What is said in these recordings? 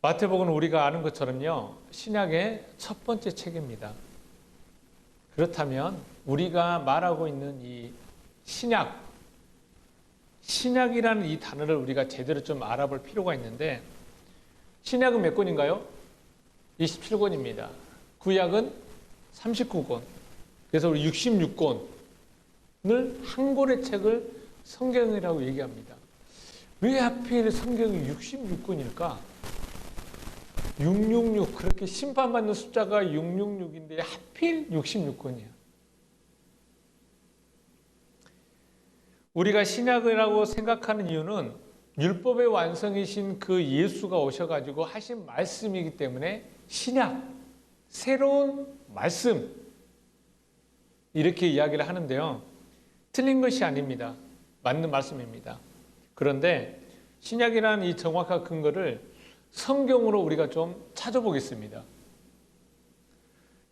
마태복음은 우리가 아는 것처럼요, 신약의 첫 번째 책입니다. 그렇다면 우리가 말하고 있는 이 신약이라는 이 단어를 우리가 제대로 좀 알아볼 필요가 있는데, 신약은 몇 권인가요? 27권입니다. 구약은 39권. 그래서 우리 66권을 한 권의 책을 성경이라고 얘기합니다. 왜 하필 성경이 66권일까? 666, 그렇게 심판받는 숫자가 666인데 하필 66권이야. 우리가 신약이라고 생각하는 이유는 율법의 완성이신 그 예수가 오셔가지고 하신 말씀이기 때문에 신약, 새로운 말씀, 이렇게 이야기를 하는데요. 틀린 것이 아닙니다. 맞는 말씀입니다. 그런데 신약이라는 이 정확한 근거를 성경으로 우리가 좀 찾아보겠습니다.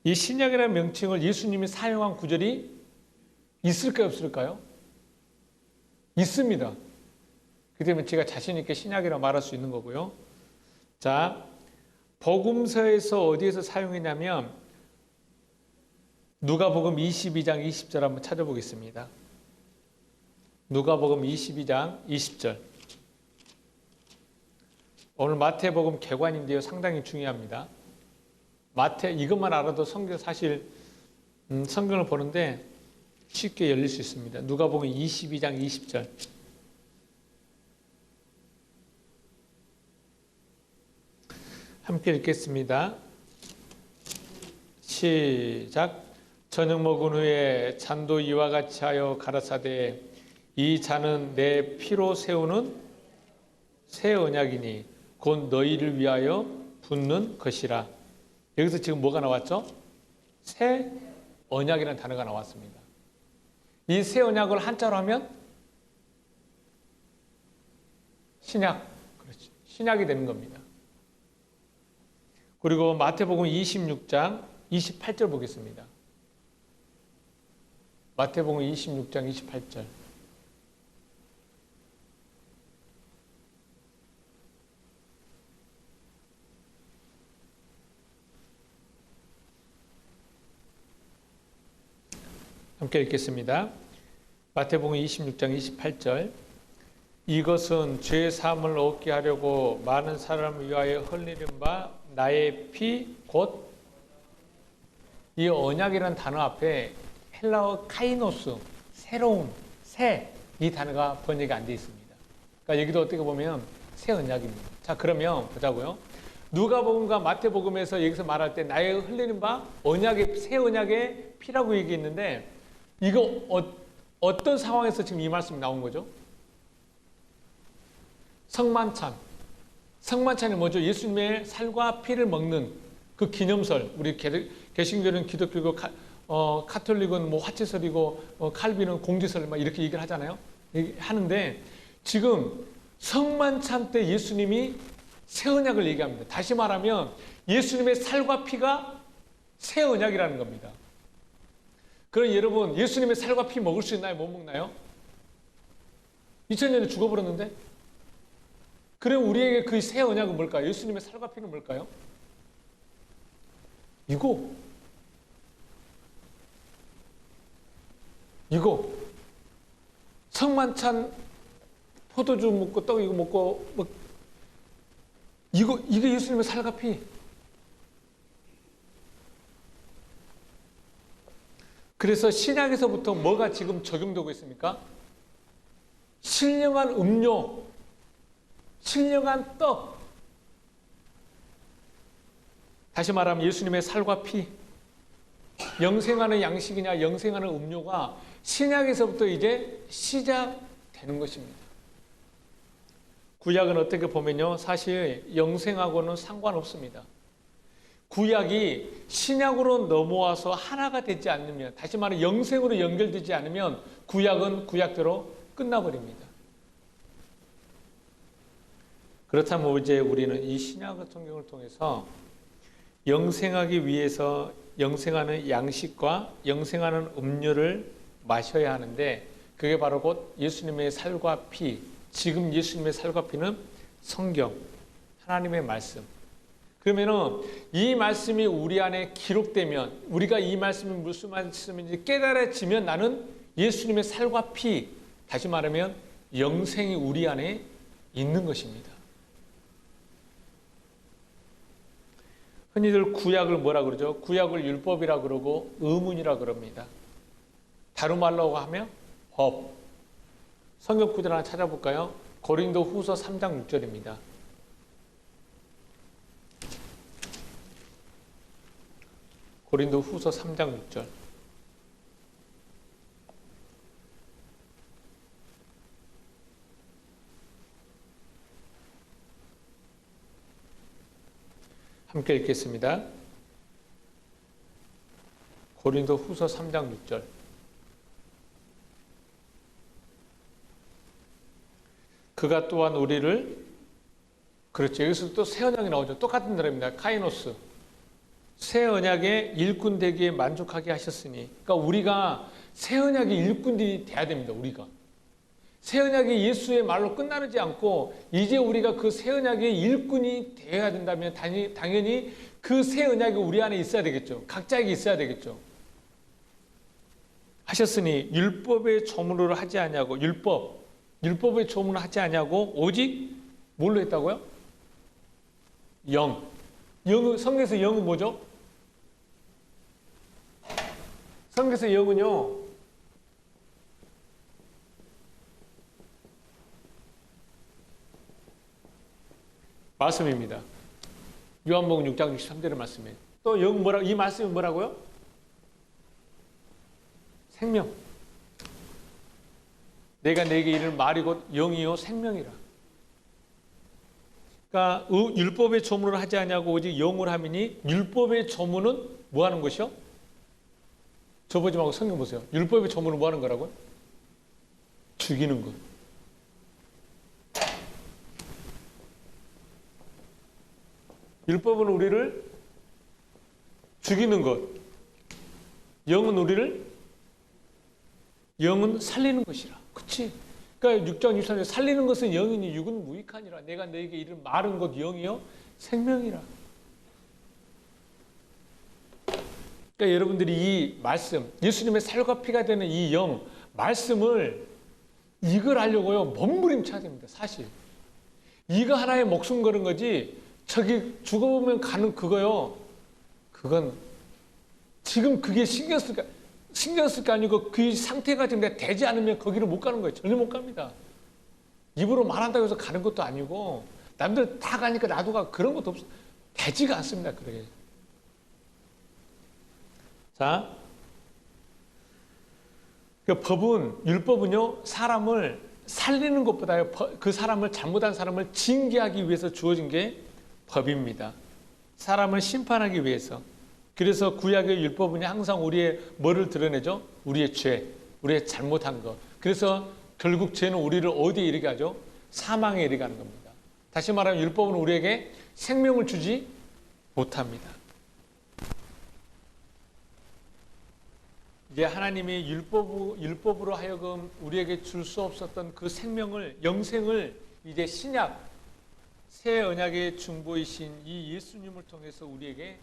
이 신약이라는 명칭을 예수님이 사용한 구절이 있을까요, 없을까요? 있습니다. 그렇기 때문에 제가 자신 있게 신약이라고 말할 수 있는 거고요. 자, 복음서에서 어디에서 사용했냐면 누가복음 22장 20절 한번 찾아보겠습니다. 누가복음 22장 20절. 오늘 마태복음 개관인데요, 상당히 중요합니다. 마태 이것만 알아도 성경 사실 성경을 보는데 쉽게 열릴 수 있습니다. 누가복음 22장 20절. 함께 읽겠습니다. 시작. 저녁 먹은 후에 잔도 이와 같이 하여 가라사대 이 잔은 내 피로 세우는 새 언약이니 곧 너희를 위하여 붓는 것이라. 여기서 지금 뭐가 나왔죠? 새 언약이라는 단어가 나왔습니다. 이 새 언약을 한자로 하면 신약, 그렇죠. 신약이 되는 겁니다. 그리고 마태복음 26장 28절 보겠습니다. 마태복음 26장 28절. 함께 읽겠습니다. 마태복음 26장 28절. 이것은 죄 사함을 얻게 하려고 많은 사람을 위하여 흘리는 바 나의 피 곧 이 언약이라는 단어 앞에 헬라어 카이노스, 새로운, 새, 이 단어가 번역이 안 되어 있습니다. 그러니까 여기도 어떻게 보면 새 언약입니다. 자, 그러면 보자고요. 누가복음과 마태복음에서 여기서 말할 때 나의 흘리는 바 언약의, 새 언약의 피라고 얘기했는데 이거 어떤 상황에서 지금 이 말씀이 나온 거죠? 성만찬. 성만찬이 뭐죠? 예수님의 살과 피를 먹는 그 기념설. 우리 개신교는 기독교고 카톨릭은 뭐 화채설이고 칼빈은 공지설 막 이렇게 얘기를 하잖아요. 하는데 지금 성만찬 때 예수님이 새 언약을 얘기합니다. 다시 말하면 예수님의 살과 피가 새 언약이라는 겁니다. 그럼 여러분, 예수님의 살과 피 먹을 수 있나요? 못 먹나요? 2000년에 죽어버렸는데? 그럼 우리에게 그 새 언약은 뭘까요? 예수님의 살과 피는 뭘까요? 이거 성만찬 포도주 먹고 떡 이거 먹고 이게 예수님의 살과 피. 그래서 신약에서부터 뭐가 지금 적용되고 있습니까? 신령한 음료, 신령한 떡. 다시 말하면 예수님의 살과 피, 영생하는 양식이냐 영생하는 음료가 신약에서부터 이제 시작되는 것입니다. 구약은 어떻게 보면요, 사실 영생하고는 상관없습니다. 구약이 신약으로 넘어와서 하나가 되지 않으면, 다시 말해 영생으로 연결되지 않으면 구약은 구약대로 끝나버립니다. 그렇다면 이제 우리는 이 신약 성경을 통해서 영생하기 위해서 영생하는 양식과 영생하는 음료를 마셔야 하는데, 그게 바로 곧 예수님의 살과 피, 지금 예수님의 살과 피는 성경, 하나님의 말씀, 그러면은 이 말씀이 우리 안에 기록되면, 우리가 이 말씀이 무슨 말씀인지 깨달아지면 나는 예수님의 살과 피, 다시 말하면 영생이 우리 안에 있는 것입니다. 흔히들 구약을 뭐라 그러죠? 구약을 율법이라 그러고 의문이라 그럽니다. 다른 말로 하면 법. 성경 구절 하나 찾아볼까요? 고린도 후서 3장 6절입니다. 고린도 후서 3장 6절. 함께 읽겠습니다. 고린도 후서 3장 6절. 그가 또한 우리를, 그렇죠. 여기서 또 새 언약이 나오죠. 똑같은 단어입니다. 카이노스. 새 언약의 일꾼 되기에 만족하게 하셨으니. 그러니까 우리가 새 언약의 일꾼들이 돼야 됩니다. 우리가. 새 언약이 예수의 말로 끝나지 않고 이제 우리가 그 새 언약의 일꾼이 되어야 된다면 당연히 그 새 언약이 우리 안에 있어야 되겠죠. 각자에게 있어야 되겠죠. 하셨으니 율법의 조문으로 하지 아니하고 율법의 조문을 하지 아니하고 오직 뭘로 했다고요? 성경에서 영은 뭐죠? 성경에서 영은요, 말씀입니다. 요한복음 6장 63절의 말씀이에요. 또 영 이 말씀이 뭐라고요? 생명. 내가 내게 이를 말이 곧 영이요 생명이라. 그러니까 율법의 조문을 하지 아니하고 오직 영으로 함이니, 율법의 조문은 뭐 하는 것이요? 저 보지 말고 성경 보세요. 율법의 조문은 뭐 하는 거라고요? 죽이는 것. 율법은 우리를 죽이는 것. 영은 살리는 것이라. 그치? 그러니까 6장 63절 살리는 것은 영이니 육은 무익하니라. 내가 너에게 이를 말은 것 영이요 생명이라. 그러니까 여러분들이 이 말씀, 예수님의 살과 피가 되는 이 영, 말씀을 이걸 하려고요 몸부림쳐야 됩니다. 사실 이거 하나에 목숨 거는 거지, 저기 죽어보면 가는 그거요, 그건 지금 그게 신경 쓸 게 아니고 그 상태가 지금 되지 않으면 거기를 못 가는 거예요. 전혀 못 갑니다. 입으로 말한다고 해서 가는 것도 아니고, 남들 다 가니까 나도 가, 그런 것도 없어. 되지가 않습니다. 그러게. 자, 그 율법은요, 사람을 살리는 것보다요, 그 사람을, 잘못한 사람을 징계하기 위해서 주어진 게 법입니다. 사람을 심판하기 위해서. 그래서 구약의 율법은 항상 우리의 뭐를 드러내죠? 우리의 죄, 우리의 잘못한 것. 그래서 결국 죄는 우리를 어디에 이르게 하죠? 사망에 이르게 하는 겁니다. 다시 말하면 율법은 우리에게 생명을 주지 못합니다. 이제 하나님이 율법으로 하여금 우리에게 줄 수 없었던 그 생명을, 영생을 이제 신약, 새 언약의 중보이신 이 예수님을 통해서 우리에게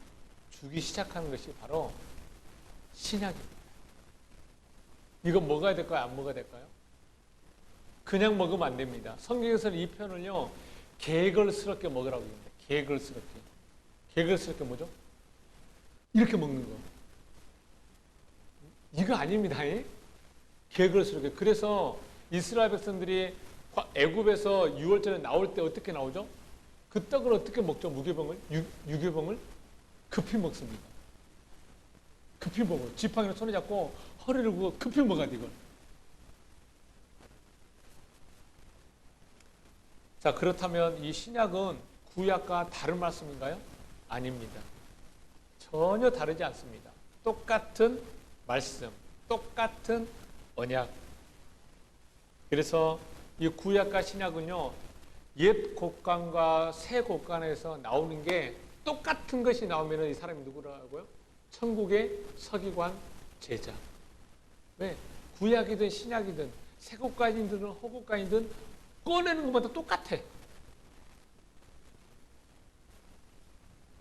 주기 시작하는 것이 바로 신약입니다. 이거 먹어야 될까요? 안 먹어야 될까요? 그냥 먹으면 안 됩니다. 성경에서는 이 편을요, 개걸스럽게 먹으라고 합니다. 개걸스럽게. 개걸스럽게 뭐죠? 이렇게 먹는 거. 이거 아닙니다. 개걸스럽게. 그래서 이스라엘 백성들이 애굽에서 유월절에 나올 때 어떻게 나오죠? 그 떡을 어떻게 먹죠? 무교병을? 유교병을? 급히 먹습니다. 급히 먹어요. 지팡이로 손에 잡고 허리를 굽고 급히 먹어야 돼, 이걸. 자, 그렇다면 이 신약은 구약과 다른 말씀인가요? 아닙니다. 전혀 다르지 않습니다. 똑같은 말씀, 똑같은 언약. 그래서 이 구약과 신약은요, 옛 곡간과 새 곡간에서 나오는 게 똑같은 것이 나오면 이 사람이 누구라고요? 천국의 서기관 제자. 왜? 구약이든 신약이든 새 곡간이든 허곡간이든 꺼내는 것마다 똑같아.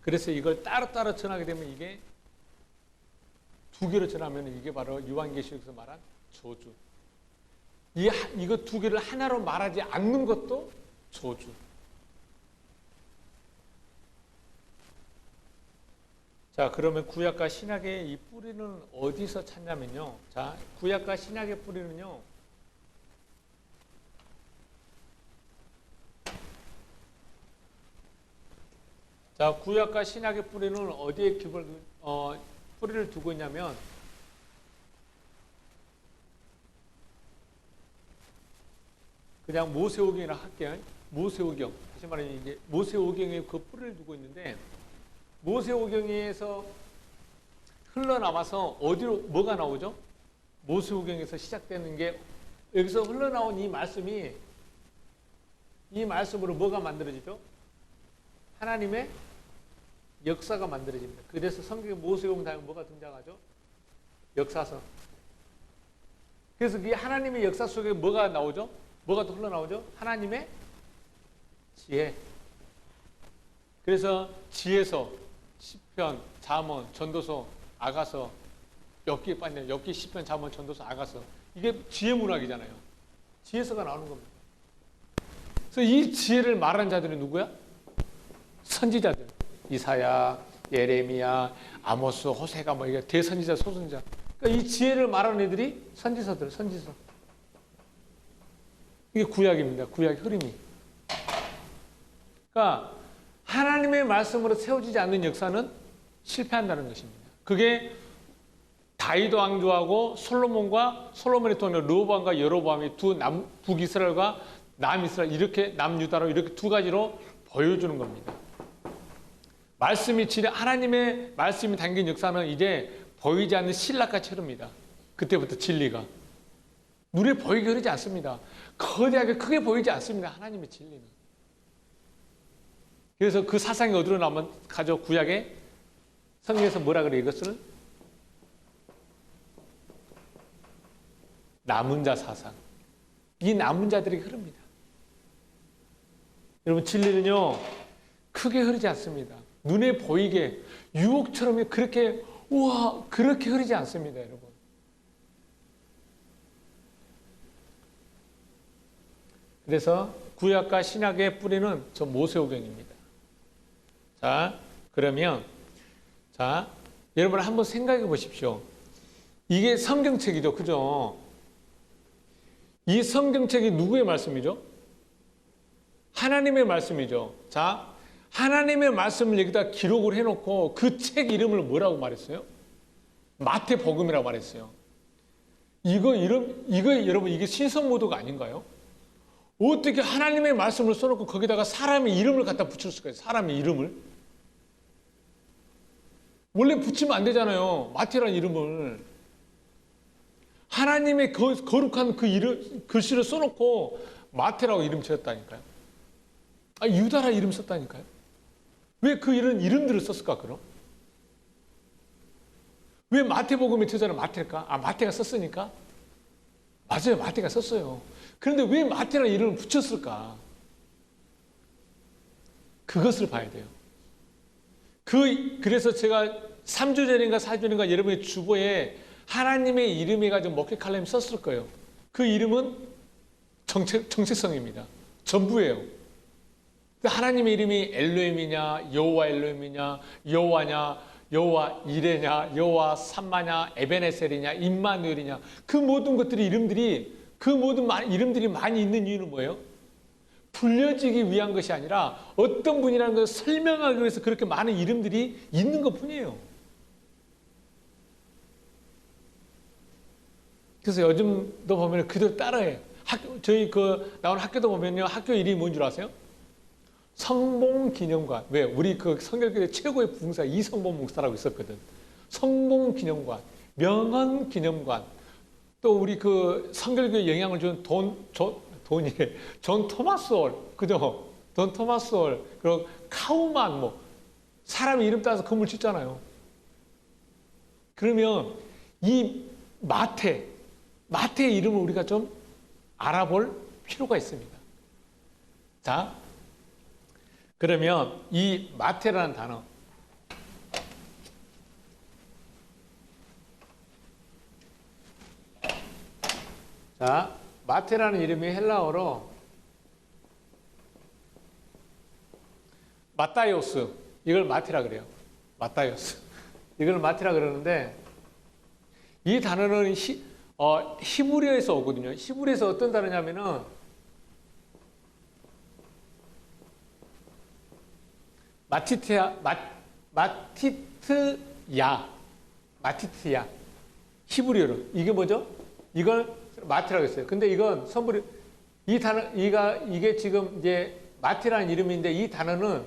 그래서 이걸 따로따로 전하게 되면 이게 두 개로 전하면 이게 바로 요한계시록에서 말한 저주. 이거 두 개를 하나로 말하지 않는 것도 저주. 자, 그러면 구약과 신약의 이 뿌리는 어디서 찾냐면요. 자, 구약과 신약의 뿌리는요. 자, 구약과 신약의 뿌리는 어디에 뿌리를 두고 있냐면 그냥 모세오경이라 할게요. 모세오경. 다시 말하면 이제 모세오경에 그 뿌리를 두고 있는데 모세오경에서 흘러나와서 어디로 뭐가 나오죠? 모세오경에서 시작되는 게 여기서 흘러나온 이 말씀으로 뭐가 만들어지죠? 하나님의 역사가 만들어집니다. 그래서 성경에 모세오경 다음에 뭐가 등장하죠? 역사서. 그래서 이 하나님의 역사 속에 뭐가 나오죠? 뭐가 또 흘러나오죠? 하나님의 지혜. 그래서 지혜서, 시편, 잠언, 전도서, 아가서, 엽기, 시편, 잠언, 전도서, 아가서. 이게 지혜 문학이잖아요. 지혜서가 나오는 겁니다. 그래서 이 지혜를 말하는 자들이 누구야? 선지자들. 이사야, 예레미야, 아모스, 호세가 이게 대선지자, 소선지자. 그러니까 이 지혜를 말하는 애들이 선지서. 이게 구약입니다. 구약의 흐름이. 그러니까 하나님의 말씀으로 세워지지 않는 역사는 실패한다는 것입니다. 그게 다윗 왕조하고 솔로몬의 통일 르호보암과 여로보암이 두 북이스라엘과 남이스라엘 이렇게 남유다로 이렇게 두 가지로 보여주는 겁니다. 하나님의 말씀이 담긴 역사는 이제 보이지 않는 신락같이 흐릅니다. 그때부터 진리가 눈에 보이게 흐르지 않습니다. 거대하게 크게 보이지 않습니다. 하나님의 진리는. 그래서 그 사상이 어디로 나오면 가죠? 구약에 성경에서 뭐라 그래요? 이것을 남은 자 사상. 이 남은 자들에게 흐릅니다. 여러분 진리는요 크게 흐르지 않습니다. 눈에 보이게 유혹처럼 그렇게 흐르지 않습니다, 여러분. 그래서 구약과 신약의 뿌리는 저 모세오경입니다. 자, 그러면 여러분 한번 생각해 보십시오. 이게 성경책이죠, 그죠? 이 성경책이 누구의 말씀이죠? 하나님의 말씀이죠. 자, 하나님의 말씀을 여기다 기록을 해놓고 그 책 이름을 뭐라고 말했어요? 마태복음이라고 말했어요. 이거 여러분 이게 신성모독 아닌가요? 어떻게 하나님의 말씀을 써놓고 거기다가 사람의 이름을 갖다 붙일 수가 있어요? 사람의 이름을. 원래 붙이면 안 되잖아요. 마태라는 이름을. 하나님의 거룩한 그 이름, 글씨를 써놓고 마태라고 이름 지었다니까요. 유다라 이름 썼다니까요. 왜 그 이름들을 썼을까, 그럼? 왜 마태복음의 저자는 마태일까? 마태가 썼으니까? 맞아요, 마태가 썼어요. 그런데 왜 마태라는 이름을 붙였을까? 그것을 봐야 돼요. 그래서 제가 3주 전인가 4주 전인가 여러분의 주보에 하나님의 이름이 가지고 목회 칼럼을 썼을 거예요. 그 이름은 정체성입니다. 전부예요. 하나님의 이름이 엘로힘이냐, 여호와 엘로힘이냐, 여호와냐, 여호와 이레냐, 여호와 삼마냐, 에베네셀이냐, 임마누엘이냐, 그 모든 이름들이 많이 있는 이유는 뭐예요? 불려지기 위한 것이 아니라 어떤 분이라는 것을 설명하기 위해서 그렇게 많은 이름들이 있는 것 뿐이에요. 그래서 요즘도 보면 그대로 따라해요. 저희 나오는 학교도 보면요, 학교 이름이 뭔 줄 아세요? 성봉기념관. 왜? 우리 성결교회 최고의 부흥사 이성봉 목사라고 있었거든. 성봉기념관, 명언기념관, 또 우리 성결교회 영향을 준 존 토마스 홀, 그죠? 존 토마스 홀, 그리고 카우만, 사람 이름 따서 건물 짓잖아요. 그러면 이 마태의 이름을 우리가 좀 알아볼 필요가 있습니다. 자, 그러면 이 마태라는 단어, 자, 마테라는 이름이 헬라어로 마타이오스, 이걸 마테라 그래요. 마타이오스. 이걸 마테라 그러는데 이 단어는 히브리어에서 오거든요. 히브리어에서 어떤 단어냐면은 마티트야. 히브리어로. 이게 뭐죠? 이걸 마티라고 했어요. 근데 이건 선불이, 이 단어, 이게 지금 이제 마티라는 이름인데 이 단어는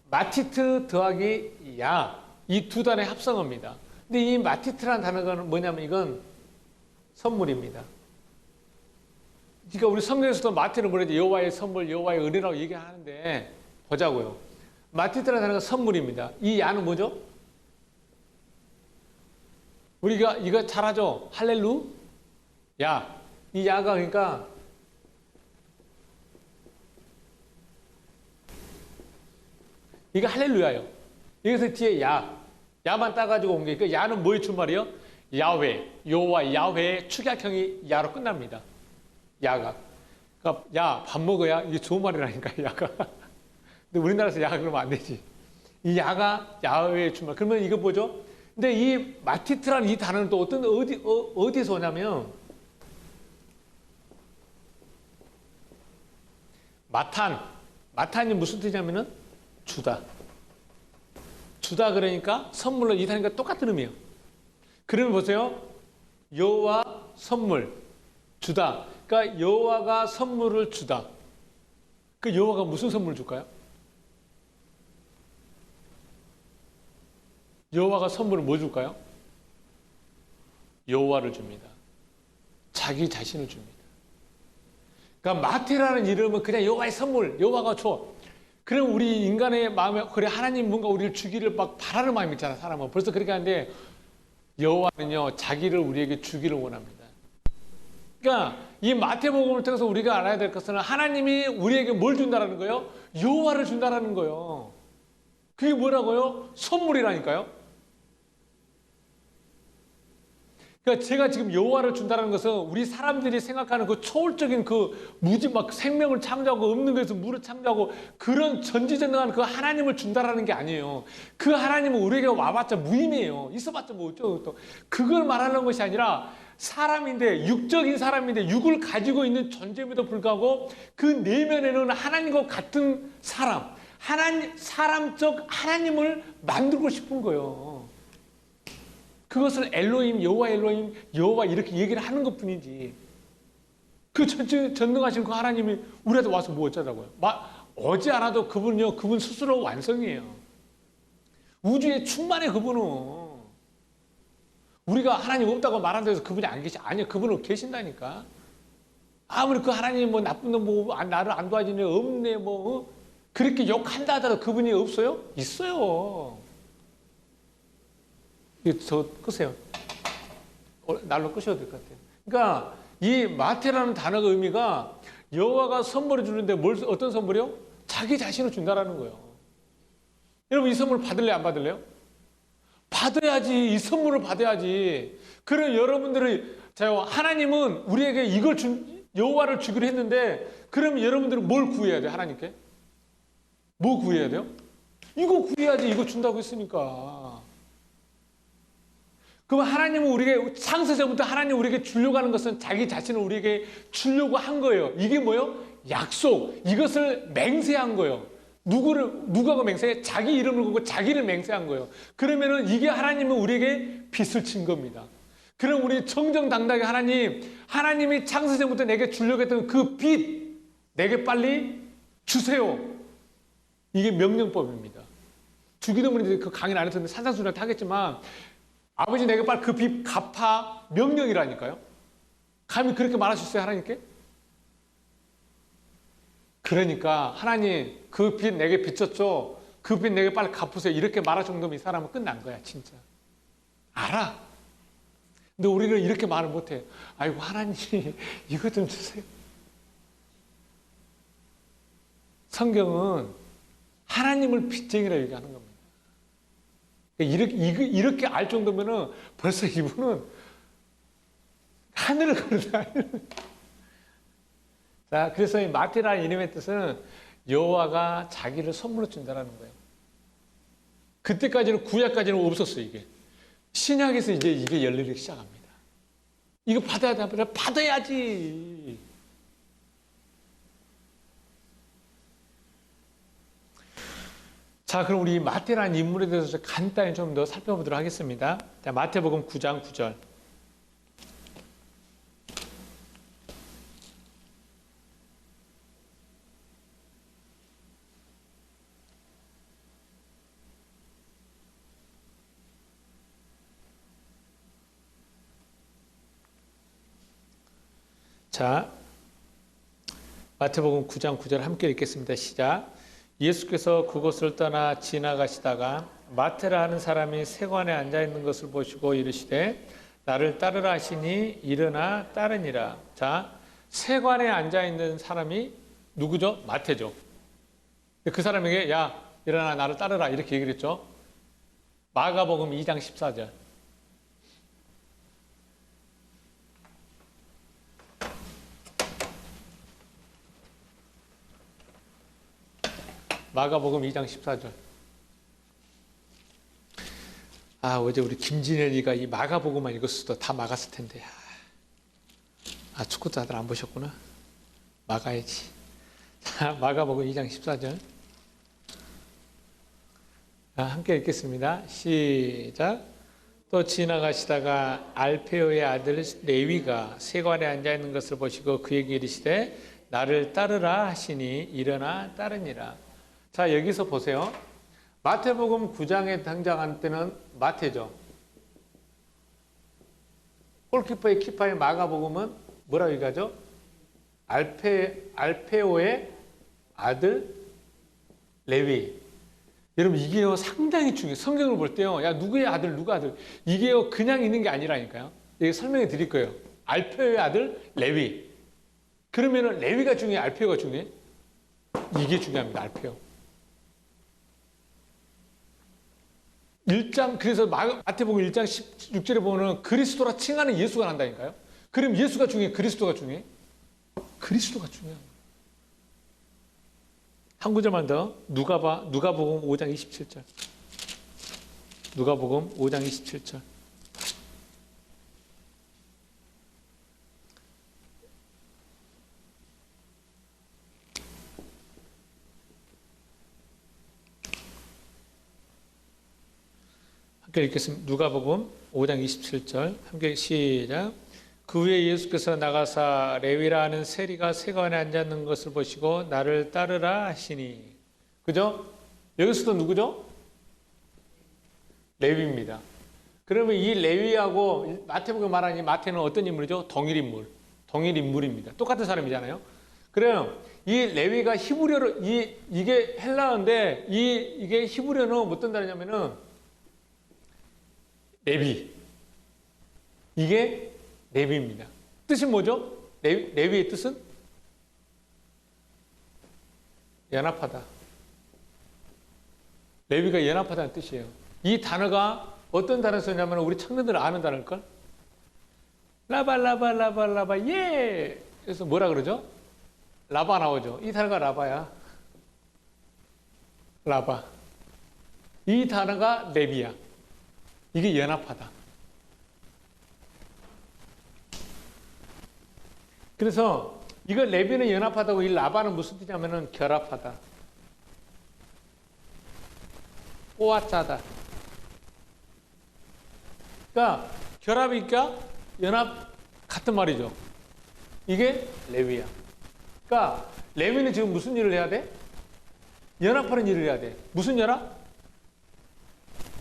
마티트 더하기 야, 이 두 단어의 합성어입니다. 근데 이 마티트라는 단어가 뭐냐면 이건 선물입니다. 그러니까 우리 성경에서도 마티는 뭐라지? 여호와의 선물, 여호와의 은혜라고 얘기하는데 보자고요. 마티트라는 단어가 선물입니다. 이 야는 뭐죠? 우리가 이거 잘하죠? 할렐루? 야. 이 야가 그러니까 이거 할렐루야예요. 여기서 뒤에 야만 따가지고 온 게, 그 야는 뭐의 출말이요? 야훼, 여호와 야훼의 축약형이 야로 끝납니다. 야가. 그러니까 야, 밥 먹어야 이게 좋은 말이라니까, 야가. 근데 우리나라에서 야가 그러면 안 되지. 이 야가 야훼의 출말. 그러면 이거 뭐죠? 근데 이 마티트라는 이 단어는 또 어디서 오냐면 마탄이 무슨 뜻이냐면은 주다. 그러니까 선물로 이 단어가 똑같은 의미예요. 그러면 보세요. 여호와 선물 주다. 그러니까 여호와가 선물을 주다. 그 여호와가 무슨 선물을 줄까요? 여호와가 선물을 뭐 줄까요? 여호와를 줍니다. 자기 자신을 줍니다. 그러니까 마테라는 이름은 그냥 여호와의 선물, 여호와가 줘. 그럼 우리 인간의 마음에, 그래, 하나님 뭔가 우리를 주기를 막 바라는 마음이 있잖아, 사람은. 벌써 그렇게 하는데 여호와는요, 자기를 우리에게 주기를 원합니다. 그러니까 이 마태복음을 통해서 우리가 알아야 될 것은 하나님이 우리에게 뭘 준다라는 거예요? 여호와를 준다라는 거예요. 그게 뭐라고요? 선물이라니까요. 그러니까 제가 지금 여호와를 준다는 것은 우리 사람들이 생각하는 그 초월적인 그 막 생명을 창조하고 없는 것에서 물을 창조하고 그런 전지전능한 그 하나님을 준다라는 게 아니에요. 그 하나님은 우리에게 와봤자 무의미해요. 있어봤자 뭐 어쩌고 또 그걸 말하는 것이 아니라 사람인데, 육적인 사람인데 육을 가지고 있는 존재임에도 불구하고 그 내면에는 하나님과 같은 사람적 하나님을 만들고 싶은 거예요. 그것을 엘로힘, 여호와 엘로힘, 여호와 이렇게 얘기를 하는 것뿐이지. 그 전능하신 그 하나님이 우리한테 와서 뭐 어쩌자고요? 어지 않아도 그분 스스로 완성이에요. 우주에 충만해, 그분은. 우리가 하나님 없다고 말한다고 해서 그분이 안 계시, 아니요, 그분은 계신다니까. 아무리 그 하나님이 뭐 나쁜 놈 뭐 나를 안 도와주네, 없네, 그렇게 욕한다 하더라도 그분이 없어요? 있어요. 저 끄세요. 날로 끄셔도 될 것 같아요. 그러니까 이 마테라는 단어가 의미가 여호와가 선물을 주는데 어떤 선물이요? 자기 자신을 준다라는 거예요. 여러분 이 선물 받을래요? 안 받을래요? 받아야지. 이 선물을 받아야지. 그럼 여러분들이 하나님은 우리에게 이걸 여호와를 주기로 했는데 그럼 여러분들은 뭘 구해야 돼요? 하나님께? 뭐 구해야 돼요? 이거 구해야지. 이거 준다고 했으니까. 그럼 하나님은 우리에게 창세전부터 하나님 우리에게 주려고 하는 것은 자기 자신을 우리에게 주려고 한 거예요. 이게 뭐예요? 약속. 이것을 맹세한 거예요. 누구가 맹세해? 자기 이름을 걸고 자기를 맹세한 거예요. 그러면은 이게 하나님은 우리에게 빚을 진 겁니다. 그럼 우리 정정당당하게 하나님이 창세전부터 내게 주려고 했던 그 빚 내게 빨리 주세요. 이게 명령법입니다. 주기도 문제 그 강의 안 했었는데 산산수훈한테 하겠지만 아버지 내게 빨리 그 빚 갚아 명령이라니까요. 감히 그렇게 말할 수 있어요, 하나님께? 그러니까 하나님 그 빚 내게 빚졌죠. 그 빚 내게 빨리 갚으세요. 이렇게 말할 정도면 이 사람은 끝난 거야, 진짜. 알아. 근데 우리는 이렇게 말을 못해. 아이고 하나님 이거 좀 주세요. 성경은 하나님을 빚쟁이라고 얘기하는 겁니다. 이렇게 알 정도면은 벌써 이분은 하늘을 걸었다. 자, 그래서 이 마테라는 이름의 뜻은 여호와가 자기를 선물로 준다라는 거예요. 그때까지는 구약까지는 없었어요, 이게. 신약에서 이제 이게 열리기 시작합니다. 이거 받아야지. 자, 그럼 우리 마태라는 인물에 대해서 간단히 좀 더 살펴보도록 하겠습니다. 자, 마태복음 9장 9절. 자, 마태복음 9장 9절 함께 읽겠습니다. 시작. 예수께서 그곳을 떠나 지나가시다가 마태라 하는 사람이 세관에 앉아 있는 것을 보시고 이르시되 나를 따르라 하시니 일어나 따르니라. 자, 세관에 앉아 있는 사람이 누구죠? 마태죠. 그 사람에게 야, 일어나 나를 따르라 이렇게 얘기를 했죠. 마가복음 2장 14절. 마가복음 2장 14절. 아, 어제 우리 김진열이가 이 마가복음만 읽었어도 다 막았을 텐데. 아, 축구도 다들 안 보셨구나. 막아야지. 자, 마가복음 2장 14절. 자, 함께 읽겠습니다. 시작. 또 지나가시다가 알페오의 아들 레위가 세관에 앉아 있는 것을 보시고 그에게 이르시되 나를 따르라 하시니 일어나 따르니라. 자, 여기서 보세요. 마태복음 9장에 등장한 때는 마태죠. 골키퍼의 키파의 마가복음은 뭐라고 얘기하죠? 알페오의 아들 레위. 여러분, 이게요 상당히 중요해요. 성경을 볼 때요, 야, 누구의 아들, 누가 아들. 이게요 그냥 있는 게 아니라니까요. 여기 설명해 드릴 거예요. 알페오의 아들 레위. 그러면은 레위가 중요해, 알페오가 중요해? 이게 중요합니다. 알페오. 1장, 그래서 마태복음 1장 16절에 보면 그리스도라 칭하는 예수가 난다니까요. 그럼 예수가 중요해? 그리스도가 중요해? 그리스도가 중요한 거예요. 한 구절만 더. 누가복음 5장 27절. 누가복음 5장 27절. 함께 읽겠습니다. 누가복음 5장 27절. 함께 시작. 그 후에 예수께서 나가사 레위라 하는 세리가 세관에 앉았는 것을 보시고 나를 따르라 하시니. 그죠? 여기서도 누구죠? 레위입니다. 그러면 이 레위하고 마태복음 말하는 이 마태는 어떤 인물이죠? 동일 인물입니다. 똑같은 사람이잖아요. 그럼 이 레위가 히브리어로 이게 헬라어인데 이게 히브리어는 어떤 단어냐면은 레위. 이게 레위입니다. 뜻이 뭐죠? 레위의 뜻은? 연합하다. 레위가 연합하다는 뜻이에요. 이 단어가 어떤 단어 쓰냐면 우리 청년들 아는 단어일걸? 라바 예! 그래서 뭐라 그러죠? 라바 나오죠. 이 단어가 라바야. 라바. 이 단어가 레위야. 이게 연합하다. 그래서 이거 레위는 연합하다고 이 라바는 무슨 뜻이냐면은 결합하다. 꼬아짜다. 그러니까 결합이니까 연합 같은 말이죠. 이게 레위야. 그러니까 레위는 지금 무슨 일을 해야 돼? 연합하는 일을 해야 돼. 무슨 연합?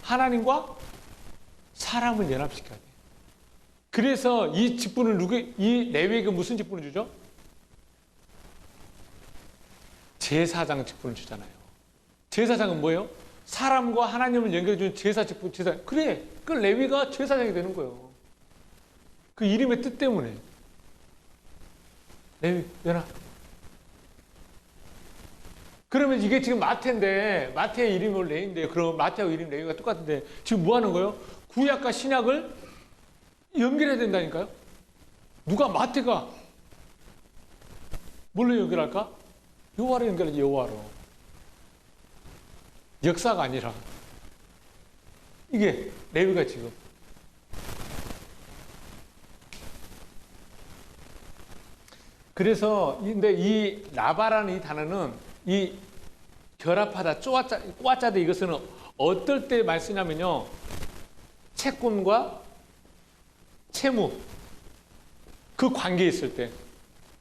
하나님과 사람을 연합시켜야 돼. 그래서 이 직분을 이 레위에게 무슨 직분을 주죠? 제사장 직분을 주잖아요. 제사장은 뭐예요? 사람과 하나님을 연결해주는 제사 직분, 그래, 그 레위가 제사장이 되는 거예요. 그 이름의 뜻 때문에. 레위, 연합. 그러면 이게 지금 마태인데 마태의 이름이 원래 레위인데 그럼 마태하고 이름 레위가 똑같은데 지금 뭐 하는 거예요? 구약과 신약을 연결해야 된다니까요. 누가 마태가 뭘로 연결할까? 여호와로 연결하지. 여호와로. 역사가 아니라 이게 레위가 지금 그래서 근데 이 라바라는 이 단어는 이 결합하다 쪼아짜다 이것은 어떨 때 많이 쓰냐면요 채권과 채무 그 관계에 있을 때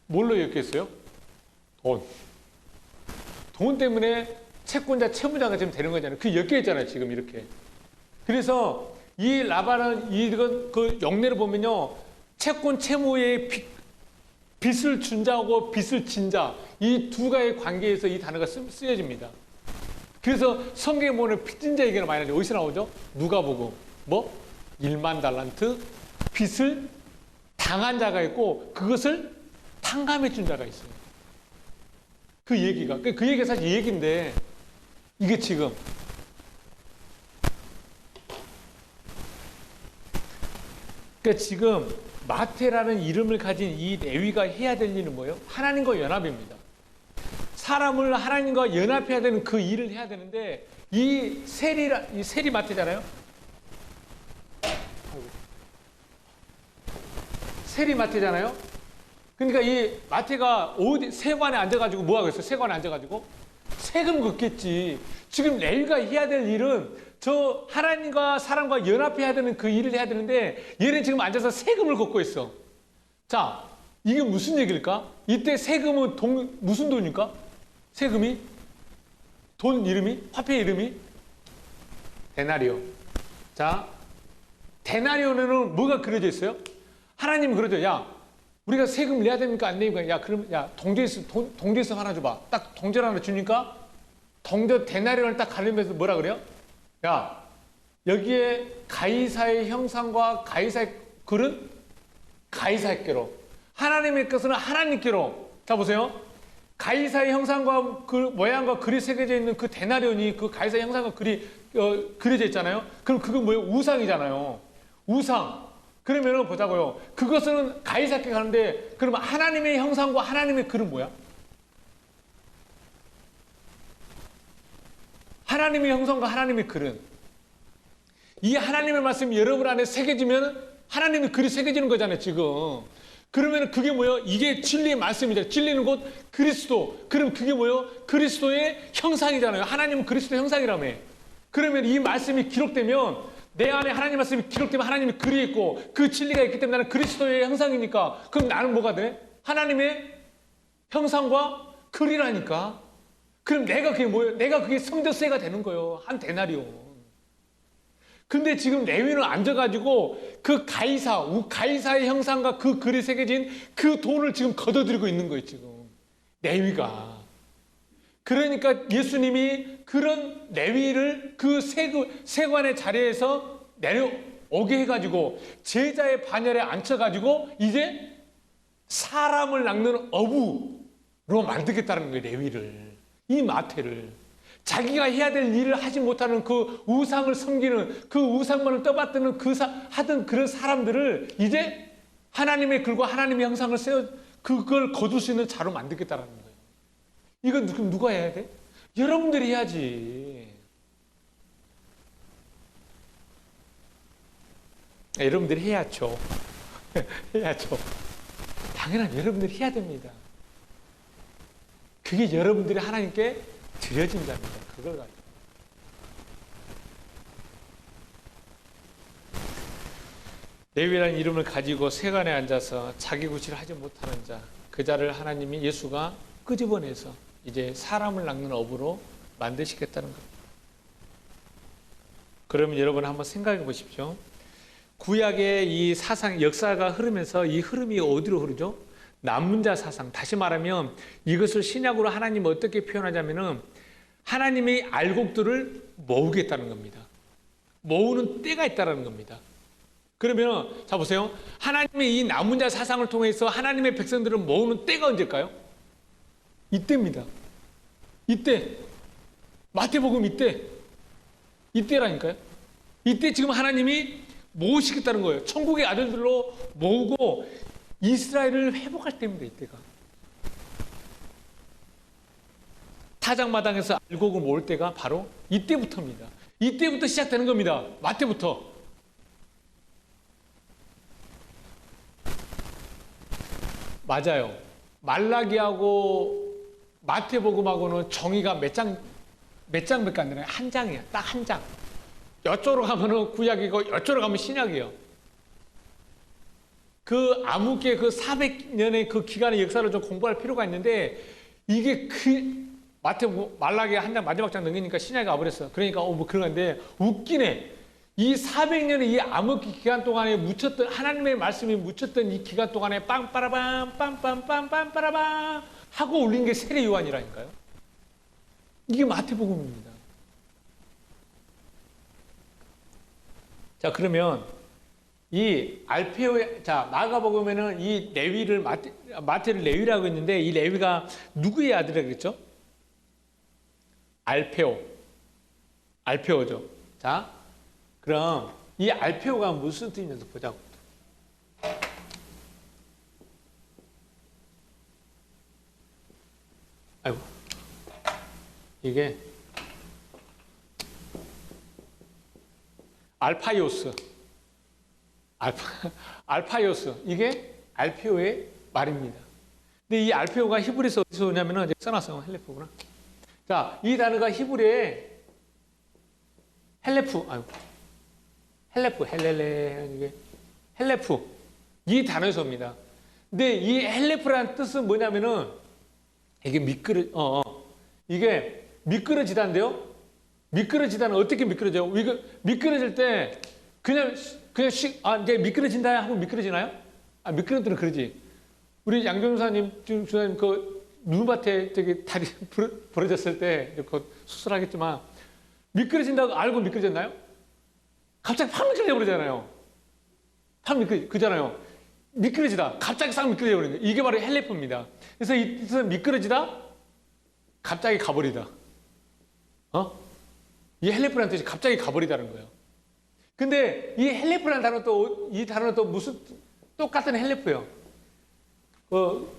뭘로 엮였어요? 돈 때문에 채권자 채무자가 지금 되는 거잖아요. 그 엮여 있잖아요 지금 이렇게. 그래서 이 라바는 이건 그 영내를 보면요 채권 채무의 빚을 준 자하고 빚을 진 자 이 두 가지의 관계에서 이 단어가 쓰여집니다. 그래서 성경에 보면 빚진 자 얘기가 많이 나죠. 어디서 나오죠? 누가복음 뭐 1만 달란트 빚을 당한 자가 있고 그것을 탕감해 준 자가 있어요. 그 얘기가 그 얘기가 사실 이 얘기인데 이게 지금 그러니까 지금 마태라는 이름을 가진 이 레위가 해야 될 일은 뭐예요? 하나님과 연합입니다. 사람을 하나님과 연합해야 되는 그 일을 해야 되는데 이 세리 마태잖아요. 세리 마태잖아요. 그러니까 이 마태가 세관에 앉아가지고 뭐 하겠어요? 세관에 앉아가지고 세금 걷겠지. 지금 레위가 해야 될 일은 저 하나님과 사람과 연합해야 되는 그 일을 해야 되는데 얘는 지금 앉아서 세금을 걷고 있어. 자, 이게 무슨 얘기일까? 이때 세금은 무슨 돈입니까? 세금이? 돈 이름이? 화폐 이름이? 데나리오. 자, 데나리오는 뭐가 그려져 있어요? 하나님은 그러죠. 야, 우리가 세금 내야 됩니까? 안 내니까? 야, 그럼, 야, 동전있음 하나 줘봐. 딱 동전 하나 주니까 동전 데나리온을 딱 가리면서 뭐라 그래요? 야, 여기에 가이사의 형상과 가이사의 글은 가이사께로, 하나님의 것은 하나님께로. 자, 보세요. 가이사의 형상과 그 모양과 글이 새겨져 있는 그 데나리온이 그 가이사의 형상과 글이 그려져 있잖아요. 그럼 그건 뭐예요? 우상이잖아요. 우상. 그러면은 보자고요. 그것은 가이사께 가는데 그러면 하나님의 형상과 하나님의 글은 뭐야? 하나님의 형상과 하나님의 글은 이 하나님의 말씀이 여러분 안에 새겨지면 하나님의 글이 새겨지는 거잖아요 지금. 그러면 그게 뭐예요? 이게 진리의 말씀이잖아요. 진리는 곧 그리스도. 그럼 그게 뭐예요? 그리스도의 형상이잖아요. 하나님은 그리스도의 형상이라며. 그러면 이 말씀이 기록되면 내 안에 하나님 말씀이 기록되면 하나님의 글이 있고 그 진리가 있기 때문에 나는 그리스도의 형상이니까 그럼 나는 뭐가 돼? 하나님의 형상과 글이라니까. 그럼 내가 그게 뭐예요? 내가 그게 성전세가 되는 거예요. 한 데나리온. 근데 지금 레위는 앉아가지고 그 가이사의 형상과 그 글이 새겨진 그 돈을 지금 걷어들이고 있는 거예요, 지금. 레위가. 그러니까 예수님이 그런 레위를 그 세관의 자리에서 내려오게 해가지고 제자의 반열에 앉혀가지고 이제 사람을 낚는 어부로 만들겠다는 거예요, 레위를. 이 마태를. 자기가 해야 될 일을 하지 못하는 그 우상을 섬기는 그 우상만을 떠받드는 하던 그런 사람들을 이제 하나님의 글과 하나님의 형상을 그걸 거둘 수 있는 자로 만들겠다는 거예요. 이건 그럼 누가 해야 돼? 여러분들이 해야지. 여러분들이 해야죠. 해야죠. 당연한 여러분들이 해야 됩니다. 그게 여러분들이 하나님께 드려진답니다. 그걸 가지고. 레위라는 이름을 가지고 세관에 앉아서 자기 구실을 하지 못하는 자, 그 자를 하나님이 예수가 끄집어내서 이제 사람을 낚는 어부로 만드시겠다는 겁니다. 그러면 여러분 한번 생각해 보십시오. 구약의 이 사상, 역사가 흐르면서 이 흐름이 어디로 흐르죠? 남은 자 사상. 다시 말하면 이것을 신약으로 하나님 어떻게 표현하자면은 하나님의 알곡들을 모으겠다는 겁니다. 모으는 때가 있다는 겁니다. 그러면 자 보세요. 하나님의 이 남은 자 사상을 통해서 하나님의 백성들을 모으는 때가 언제일까요? 이때입니다. 이때 마태복음 이때라니까요. 이때 지금 하나님이 모으시겠다는 거예요. 천국의 아들들로 모으고 이스라엘을 회복할 때입니다. 이때가 타작마당에서 알곡을 모을 때가 바로 이때부터입니다. 이때부터 시작되는 겁니다. 마태부터. 맞아요. 말라기하고 마태복음하고는 정의가 몇 장밖에 안 되나요? 한 장이야. 딱 한 장. 여쪽으로 가면은 구약이고 여쪽으로 가면 신약이에요. 그 암흑기의 그 400년의 그 기간의 역사를 좀 공부할 필요가 있는데 이게 말라기 한 장 마지막 장 넘기니까 신약이 와버렸어. 그러니까 뭐 그런 건데 웃기네. 이 400년의 이 암흑기 기간 동안에 묻혔던 하나님의 말씀이 묻혔던 이 기간 동안에 빵빠라밤 빰빰빰빰빠라밤 하고 울린 게 세례 요한이라니까요. 이게 마태복음입니다. 자, 그러면 이 알페오의, 자, 마가복음에는 이 레위를 마태를 레위라고 했는데 이 레위가 누구의 아들이라고 그랬죠? 알페오죠. 자, 그럼 이 알페오가 무슨 뜻인지 보자고. 아이고, 이게 알파이오스, 이게 알페오의 말입니다. 근데 이 알페오가 히브리서 어디서 오냐면은 이제 써놨어요. 헬레프구나. 자, 이 단어가 히브리에 헬레프 이 단어에서 옵니다. 근데 이 헬레프라는 뜻은 뭐냐면은 이게 이게 미끄러지다인데요. 미끄러지다는 어떻게 미끄러져요? 이거 미끄러질 때 그냥 이제 미끄러진다 하고 미끄러지나요? 미끄러지는 그러지. 우리 양정사님 그 눈밭에 저기 다리 부러졌을 때 그 수술하겠지만 미끄러진다고 알고 미끄러졌나요? 갑자기 팍 미끄러져 버리잖아요. 그잖아요. 미끄러지다. 갑자기 싹 미끄러져 버리는 거예요. 이게 바로 헬레프입니다. 그래서 이 뜻은 미끄러지다, 갑자기 가버리다. 이 헬레프라는 뜻이 갑자기 가버리다는 거예요. 근데 이 헬레프라는 단어는 또 무슨 똑같은 헬레프예요.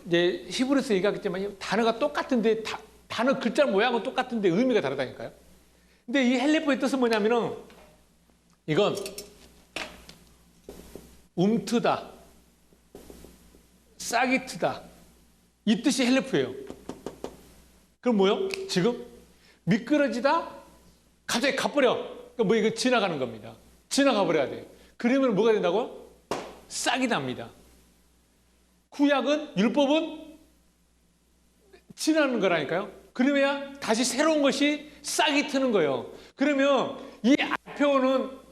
이제 히브리서 얘기하겠지만 단어가 똑같은데 단어 글자 모양은 똑같은데 의미가 다르다니까요. 근데 이 헬레프의 뜻은 뭐냐면은 이건 움트다, 싹이 트다, 이 뜻이 헬레프예요. 그럼 뭐요? 지금 미끄러지다, 갑자기 가버려. 그러니까 뭐 이거 지나가는 겁니다. 지나가 버려야 돼. 그러면 뭐가 된다고요? 싹이 납니다. 구약은 율법은 지나는 거라니까요. 그러면 다시 새로운 것이 싹이 트는 거예요. 그러면 이 알페오는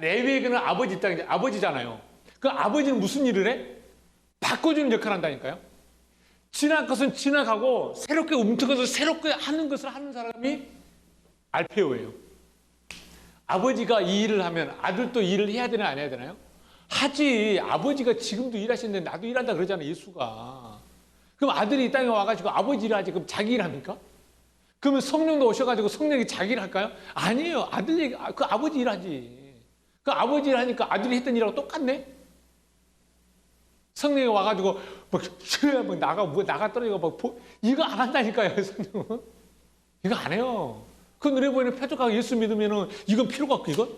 레위에게는 아버지잖아요. 그 아버지는 무슨 일을 해? 바꿔주는 역할을 한다니까요. 지난 것은 지나가고 새롭게 움트어서 새롭게 하는 것을 하는 사람이 알페오예요. 아버지가 이 일을 하면 아들도 이 일을 해야 되나 안 해야 되나요? 하지. 아버지가 지금도 일하시는데 나도 일한다 그러잖아요. 예수가. 그럼 아들이 이 땅에 와가지고 아버지 일 하지. 그럼 자기 일 합니까? 그러면 성령도 오셔가지고 성령이 자기 일 할까요? 아니에요. 그 아버지 일 하지. 그 아버지 일 하니까 아들이 했던 일하고 똑같네? 성령이 와가지고 나가 떨어지고 이거 안 한다니까요. 성령은. 이거 안 해요. 그 눈에 보이는 표적하고 예수 믿으면은 이건 필요가 없고 이건?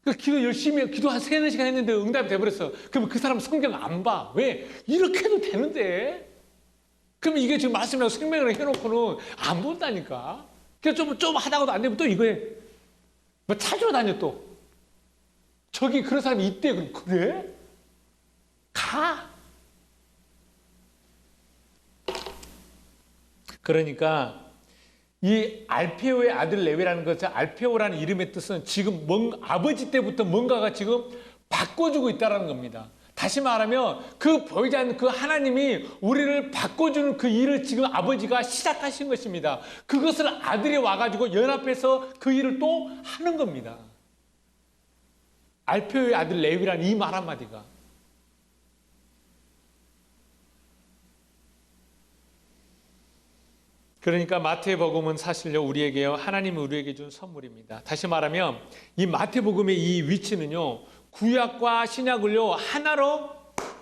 그 기도 열심히 기도 한 3-4시간 했는데 응답이 돼버렸어. 그러면 그 사람 성경 안 봐. 왜? 이렇게 해도 되는데. 그러면 이게 지금 말씀이라고 생명을 해놓고는 안 본다니까. 그래서 좀 하다가도 안 되면 또 이거 해. 뭐 찾으러 다녀 또. 저기 그런 사람이 있대. 그래? 가. 그러니까 이 알페오의 아들 레위라는 것은 알페오라는 이름의 뜻은 지금 아버지 때부터 뭔가가 지금 바꿔주고 있다는 겁니다. 다시 말하면 그 보이지 않는 그 하나님이 우리를 바꿔주는 그 일을 지금 아버지가 시작하신 것입니다. 그것을 아들이 와가지고 연합해서 그 일을 또 하는 겁니다. 알페오의 아들 레위라는 이 말 한마디가. 그러니까 마태복음은 사실요 우리에게요 하나님이 우리에게 준 선물입니다. 다시 말하면 이 마태복음의 이 위치는요 구약과 신약을요 하나로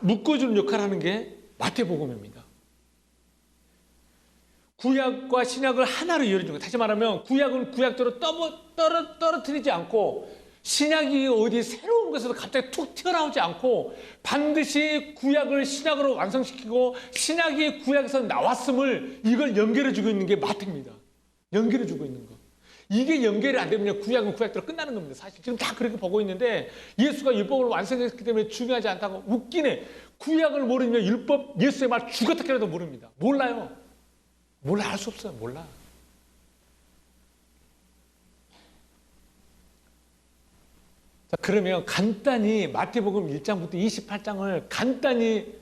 묶어주는 역할을 하는 게 마태복음입니다. 구약과 신약을 하나로 이어주는 거예요. 다시 말하면 구약은 구약대로 떨어뜨리지 않고 신약이 어디 새로운 것에서 갑자기 툭 튀어나오지 않고 반드시 구약을 신약으로 완성시키고 신약이 구약에서 나왔음을 이걸 연결해주고 있는 게 마태입니다. 연결해주고 있는 거. 이게 연결이 안 되면 구약은 구약대로 끝나는 겁니다. 사실 지금 다 그렇게 보고 있는데 예수가 율법을 완성했기 때문에 중요하지 않다고 웃기네. 구약을 모르면 율법 예수의 말 죽었다라도 모릅니다. 몰라요. 몰라 알 수 없어요. 몰라. 자, 그러면 간단히 마태복음 1장부터 28장을 간단히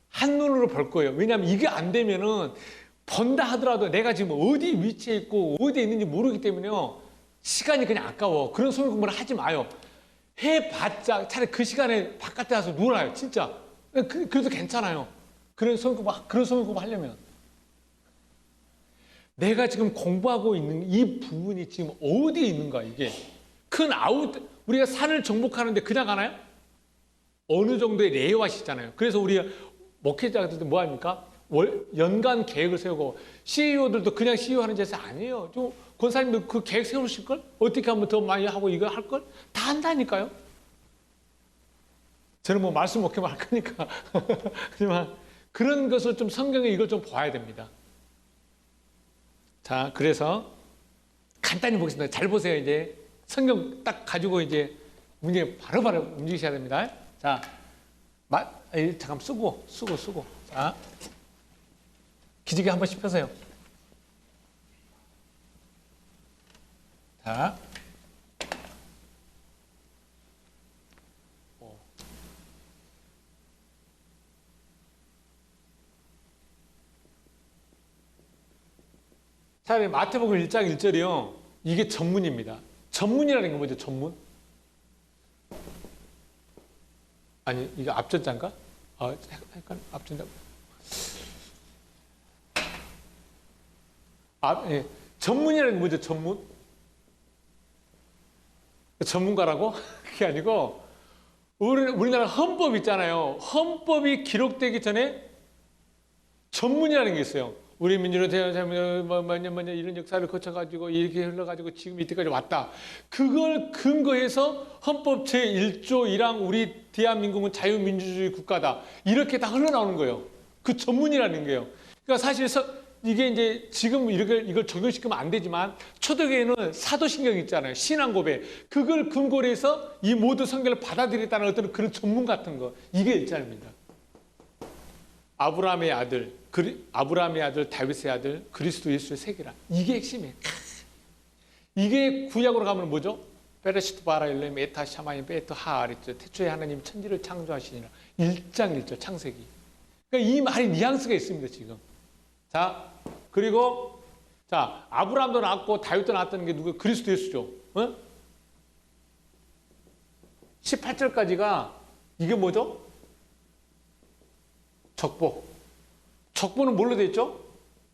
한눈으로 볼 거예요. 왜냐하면 이게 안 되면은 본다 하더라도 내가 지금 어디 위치에 있고 어디에 있는지 모르기 때문에요. 시간이 그냥 아까워. 그런 성경 공부를 하지 마요. 해봤자 차라리 그 시간에 바깥에 가서 놀아요. 진짜. 그래도 괜찮아요. 그런 성경 공부 하려면. 내가 지금 공부하고 있는 이 부분이 지금 어디에 있는가 이게. 큰 우리가 산을 정복하는데 그냥 가나요? 어느 정도의 레이아웃이잖아요. 그래서 우리 목회자들도 뭐 합니까? 연간 계획을 세우고 CEO들도 그냥 CEO 하는 짓이 아니에요. 좀 권사님도 그 계획 세우실걸? 어떻게 하면 더 많이 하고 이거 할걸? 다 한다니까요. 저는 뭐 말씀 목회만 할 거니까. 하지만 그런 것을 좀 성경에 이걸 좀 봐야 됩니다. 자, 그래서 간단히 보겠습니다. 잘 보세요. 이제 성경 딱 가지고 이제 문제 바로바로 움직이셔야 됩니다. 자, 잠깐 쓰고. 자, 기지개 한번 펴세요. 자, 자, 마태복음 1장 1절이요. 이게 전문입니다. 전문이라는 게 뭐죠? 전문? 아니, 이게 앞전자인가? 약간 앞전자. 예. 전문이라는 게 뭐죠? 전문? 전문가라고? 그게 아니고 우리나라 헌법 있잖아요. 헌법이 기록되기 전에 전문이라는 게 있어요. 우리 민주로 대한민국 몇 년 이런 역사를 거쳐가지고 이렇게 흘러가지고 지금 이때까지 왔다. 그걸 근거해서 헌법 제1조 1항 우리 대한민국은 자유민주주의 국가다. 이렇게 다 흘러나오는 거예요. 그 전문이라는 거예요. 그러니까 사실 이게 이제 지금 이걸 적용시키면 안 되지만 초대교회는 사도신경 있잖아요. 신앙 고백. 그걸 근거로 해서 이 모든 성경을 받아들였다는 어떤 그런 전문 같은 거. 이게 1장입니다. 아브라함의 아들, 다윗의 아들, 그리스도 예수의 세계라. 이게 핵심이에요. 이게 구약으로 가면 뭐죠? 베레시트 바라 일렘 에타 샤마임 베트 하아리트 태초에 하나님 천지를 창조하시니라. 1장 1절 창세기. 그러니까 이 말이 뉘앙스가 있습니다. 지금. 자, 그리고 자 아브라함도 낳았고 다윗도 낳았다는 게 누구? 그리스도 예수죠. 18절까지가 이게 뭐죠? 족보. 족보는 뭘로 되어 있죠?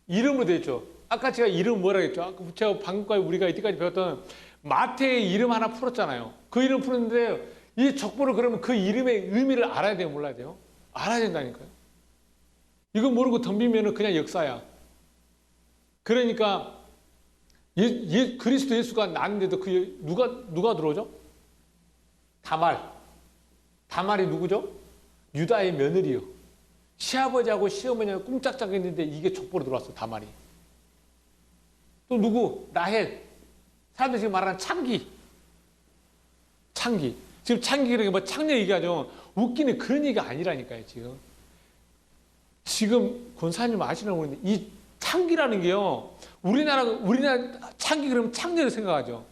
이름으로 되어 있죠. 아까 제가 이름 뭐라 했죠? 제가 방금까지 우리가 이때까지 배웠던 마태의 이름 하나 풀었잖아요. 그 이름 풀었는데 이 족보를 그러면 그 이름의 의미를 알아야 돼요? 몰라야 돼요? 알아야 된다니까요. 이거 모르고 덤비면 그냥 역사야. 그러니까 그리스도 예수가 낳았는데도 누가 들어오죠? 다말이 누구죠? 유다의 며느리요. 시아버지하고 시어머니하고 꿍짝짝 했는데 이게 족보로 들어왔어. 다말이. 또 누구? 라헬. 사람들이 지금 말하는 창기. 지금 창기 그러니까 뭐 창녀 얘기하죠. 웃기는 그런 얘기가 아니라니까요. 지금 권사님 아시려고 그러는데 이 창기라는 게요. 우리나라 창기 그러면 창녀를 생각하죠.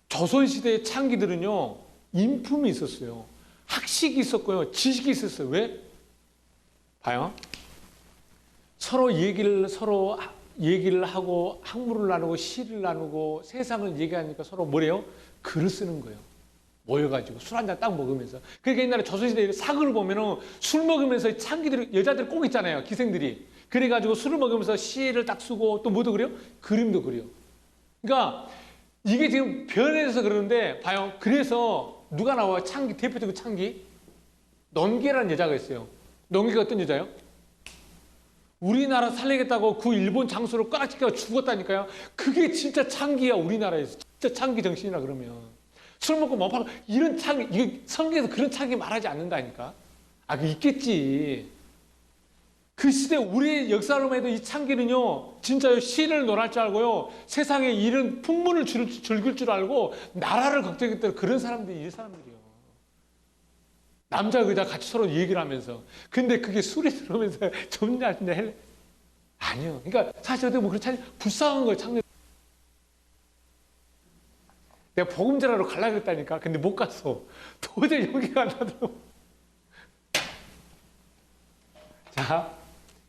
조선시대의 창기들은요. 인품이 있었어요. 학식이 있었고요. 지식이 있었어요. 왜? 봐요. 서로 얘기를 하고 학문을 나누고 시를 나누고 세상을 얘기하니까 서로 뭐래요? 글을 쓰는 거예요. 모여가지고 술 한 잔 딱 먹으면서. 그러니까 옛날에 조선시대 사극을 보면은 술 먹으면서 창기들이, 여자들 꼭 있잖아요. 기생들이. 그래가지고 술을 먹으면서 시를 딱 쓰고 또 뭐도 그래요? 그림도 그려. 그러니까 이게 지금 변해서 그러는데 봐요. 그래서 누가 나와요? 창기, 대표적인 창기. 논개라는 여자가 있어요. 논개가 어떤 여자예요? 우리나라 살리겠다고 그 일본 장수를 꽉 죽었다니까요. 그게 진짜 창기야, 우리나라에서. 진짜 창기 정신이라 그러면. 술 먹고 뭐 팔고 이런 창기, 이게 성경에서 그런 창기 말하지 않는다니까. 아, 그 있겠지. 그 시대 우리의 역사로만 해도 이 창기는요, 진짜 시를 논할 줄 알고요, 세상에 이런 풍문을 즐길 줄 알고 나라를 걱정했던 그런 사람들이 이 사람들이요. 남자 여자 같이 서로 얘기를 하면서. 근데 그게 술이 들어오면서 좋냐 진짜 아니요. 그러니까 사실 어떻게 뭐 그렇지 않아요. 불쌍한 거예요. 창녀. 내가 복음 전하러 가려고 했다니까. 근데 못 갔어. 도저히 용기가 안 나더라고. 자,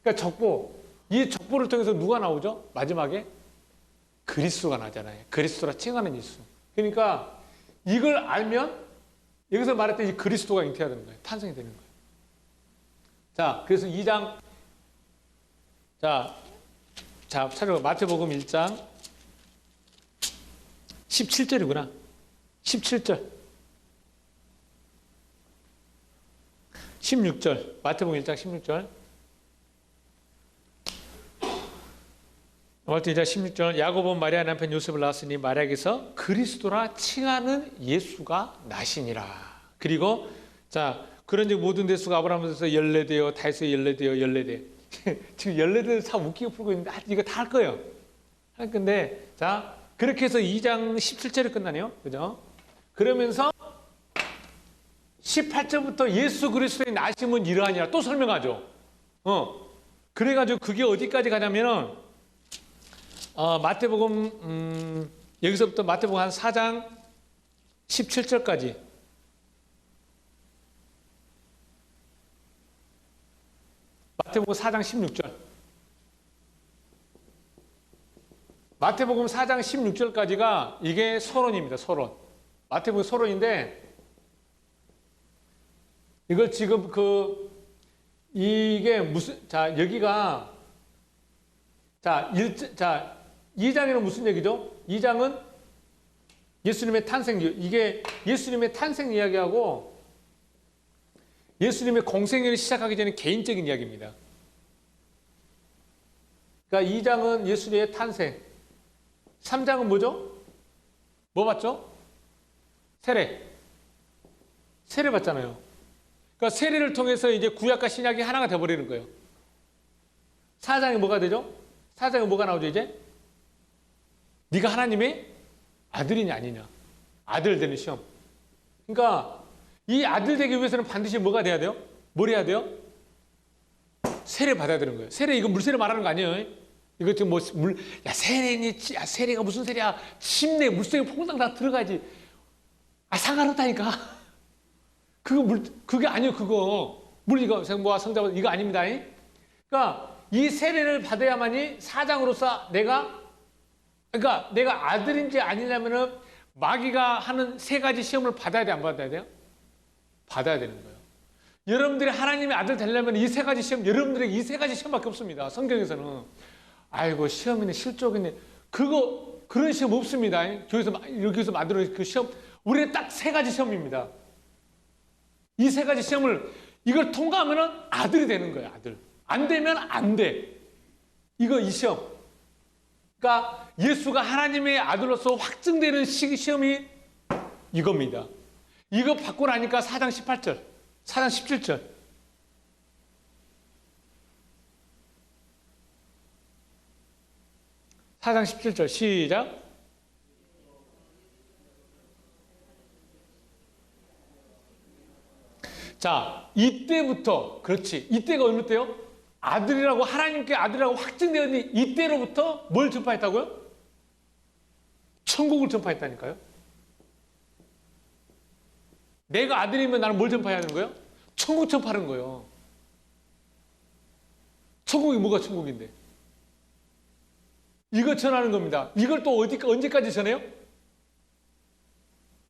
그러니까 족보. 이 족보를 통해서 누가 나오죠? 마지막에 그리스도가 나잖아요. 그리스도라 칭하는 예수. 그러니까 이걸 알면 여기서 말했던 이 그리스도가 잉태되는 거예요. 탄생이 되는 거예요. 자, 그래서 2장, 자, 찾아봐. 마태복음 1장 17절이구나. 17절. 16절. 마태복음 1장 16절. 마태복음 1장 16절. 야고보 마리아 남편 요셉을 낳았으니 마리아에게서 그리스도라 칭하는 예수가 나시니라. 그리고 자, 그런즉 모든 대수가 아브라함에서 14대요, 다윗에서 14대요, 14대. 지금 14대를 참 웃기게 풀고 있는데 이거 다 할 거예요. 할 건데, 자, 그렇게 해서 2장 17절에 끝나네요. 그죠? 그러면서 18절부터 예수 그리스도의 나심은 이러하니라 또 설명하죠. 그래가지고 그게 어디까지 가냐면은, 마태복음, 여기서부터 마태복음 한 4장 17절까지. 마태복음 4장 16절. 마태복음 4장 16절까지가 이게 서론입니다. 서론. 마태복음 서론인데 이걸 지금 이게 무슨, 자, 여기가, 자, 2장에는 무슨 얘기죠? 2장은 예수님의 탄생, 이게 예수님의 탄생 이야기하고 예수님의 공생애를 시작하기 전에 개인적인 이야기입니다. 그러니까 2장은 예수님의 탄생, 3장은 뭐죠? 뭐 봤죠? 세례. 세례 봤잖아요. 그러니까 세례를 통해서 이제 구약과 신약이 하나가 되어버리는 거예요. 4장이 뭐가 되죠? 4장에 뭐가 나오죠, 이제? 네가 하나님의 아들이냐 아니냐. 아들 되는 시험. 그러니까 이 아들 되기 위해서는 반드시 뭐가 돼야 돼요? 뭘 해야 돼요? 세례 받아야 되는 거예요. 세례, 이거 물세례 말하는 거 아니에요? 이거 지금 세례니, 세례가 무슨 세례야? 침내, 물속에 퐁당 다 들어가야지. 상관없다니까. 그게 아니에요, 그거. 이거 생모와 성자와 이거 아닙니다. 그러니까 이 세례를 받아야만이 사장으로서 그러니까 내가 아들인지 아니냐면은 마귀가 하는 세 가지 시험을 받아야 돼, 안 받아야 돼요? 받아야 되는 거예요. 여러분들이 하나님의 아들 되려면 이 세 가지 시험, 여러분들에게 이 세 가지 시험밖에 없습니다. 성경에서는. 아이고, 시험이네, 실족이네. 그런 시험 없습니다. 여기서 만들어낸 그 시험. 우리는 딱 세 가지 시험입니다. 이 세 가지 시험을, 이걸 통과하면은 아들이 되는 거예요, 아들. 안 되면 안 돼. 이 시험. 그러니까 예수가 하나님의 아들로서 확증되는 시험이 이겁니다. 이거 받고 나니까 4장 18절, 4장 17절. (4장 17절) 시작. 자, 이때부터, 그렇지. 이때가 어느 때요? 아들이라고, 하나님께 아들이라고 확증되었니 이때로부터 뭘 전파했다고요? 천국을 전파했다니까요. 내가 아들이면 나는 뭘 전파해야 하는 거예요? 천국 전파하는 거예요. 천국이 뭐가 천국인데? 이거 전하는 겁니다. 이걸 또 언제까지 전해요?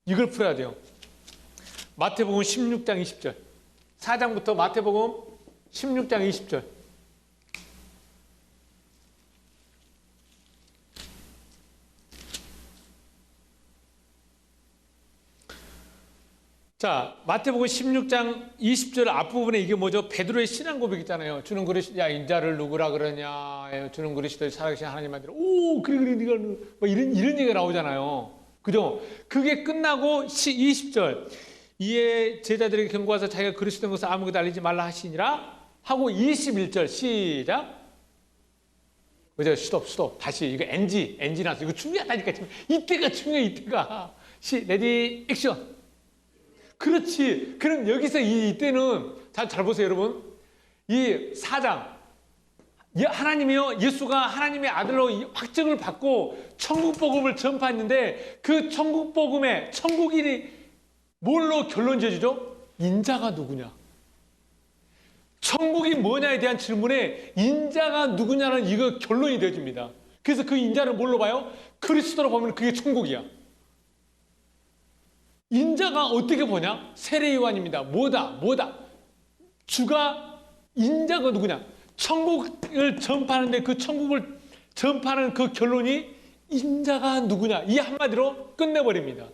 이걸 풀어야 돼요. 마태복음 16장 20절. 4장부터 마태복음 16장 20절. 자, 마태복음 16장 20절 앞부분에 이게 뭐죠? 베드로의 신앙 고백이잖아요. 주는 그리스도, 야, 인자를 누구라 그러냐? 주는 그리스도의 살아계신 하나님 아들. 오, 그래, 네가 뭐 이런 얘기가 나오잖아요. 그죠? 그게 끝나고 20절. 이에 제자들에게 경고하사 자기가 그리스도인 것을 아무것도 알리지 말라 하시니라 하고 21절 시작. 그죠? 스톱. 다시 이거 NG 나왔어. 이거 중요하다니까. 지금 이때가 중요해. 이때가. 레디 액션. 그렇지. 그럼 여기서 이때는 잘 보세요, 여러분. 이 4장 하나님이요, 예수가 하나님의 아들로 확증을 받고 천국 복음을 전파했는데 그 천국 복음에 천국이 뭘로 결론 지어지죠? 인자가 누구냐? 천국이 뭐냐에 대한 질문에 인자가 누구냐는 이거 결론이 되어집니다. 그래서 그 인자를 뭘로 봐요? 그리스도로 보면 그게 천국이야. 인자가 어떻게 보냐? 세례요한입니다. 뭐다? 주가 인자가 누구냐? 천국을 전파하는데 그 천국을 전파하는 그 결론이 인자가 누구냐? 이 한마디로 끝내버립니다.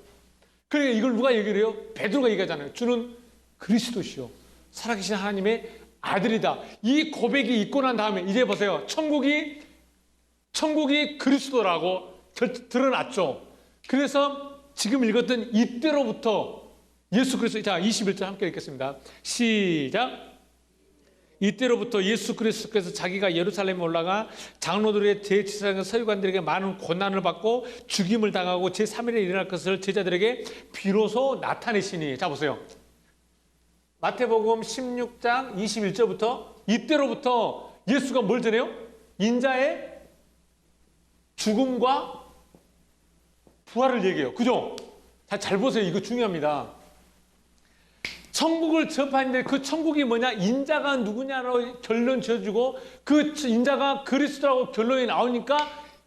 그러니까 이걸 누가 얘기를 해요? 베드로가 얘기하잖아요. 주는 그리스도시요, 살아계신 하나님의 아들이다. 이 고백이 있고 난 다음에 이제 보세요. 천국이 그리스도라고 드러났죠. 그래서 지금 읽었던 이때로부터 예수 그리스도, 자 21절 함께 읽겠습니다. 시작. 이때로부터 예수 그리스도께서 자기가 예루살렘에 올라가 장로들의 대제사장과 서기관들에게 많은 고난을 받고 죽임을 당하고 제3일에 일어날 것을 제자들에게 비로소 나타내시니. 자 보세요. 마태복음 16장 21절부터 이때로부터 예수가 뭘 전해요? 인자의 죽음과 부활을 얘기해요. 그죠? 잘 보세요. 이거 중요합니다. 천국을 전파했는데 그 천국이 뭐냐? 인자가 누구냐로 결론 지어주고 그 인자가 그리스도라고 결론이 나오니까